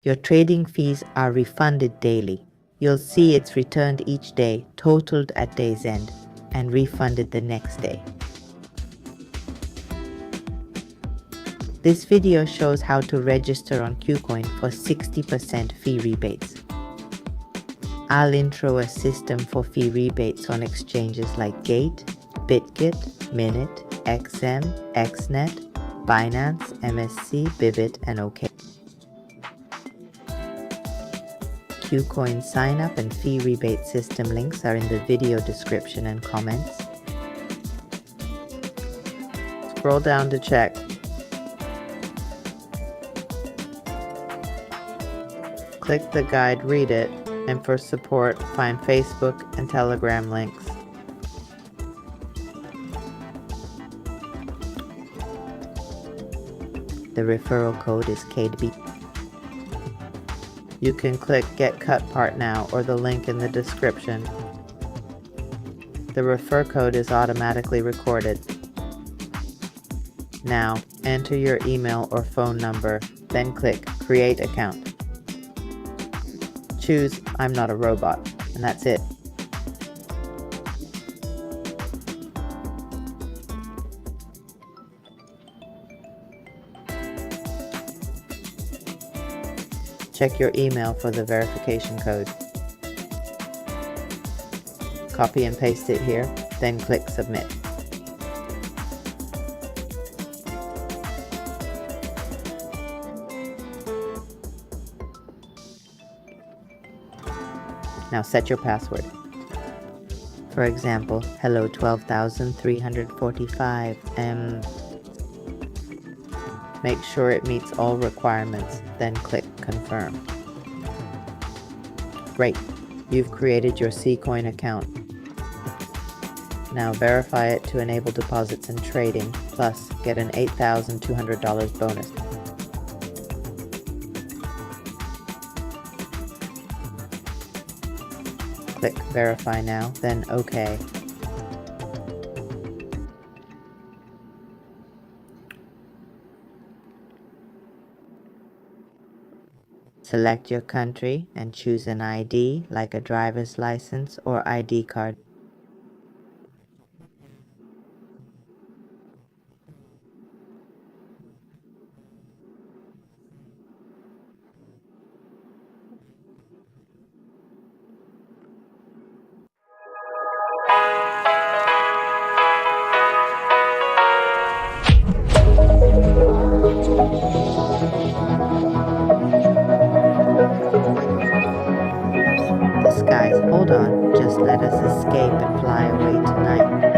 Your trading fees are refunded daily. You'll see it's returned each day, totaled at day's end, and refunded the next day. This video shows how to register on KuCoin for 60% fee rebates. I'll intro a system for fee rebates on exchanges like Gate, BitGet, Minute, XM, XNet, Binance, MSC, Bybit, and OK. KuCoin sign-up and fee rebate system links are in the video description and comments. Scroll down to check. Click the guide, read it, and for support, find Facebook and Telegram links. The referral code is KDB. You can click Get Cut Part Now or the link in the description. The refer code is automatically recorded. Now, enter your email or phone number, then click Create Account. Choose I'm not a robot, and that's it. Check your email for the verification code. Copy and paste it here, then click Submit. Now set your password. For example, hello 12,345 Make sure it meets all requirements, then click Confirm. Great, you've created your KuCoin account. Now verify it to enable deposits and trading, plus get an $8,200 bonus. Click Verify Now, then OK. Select your country and choose an ID like a driver's license or ID card. The skies, hold on, just let us escape and fly away tonight.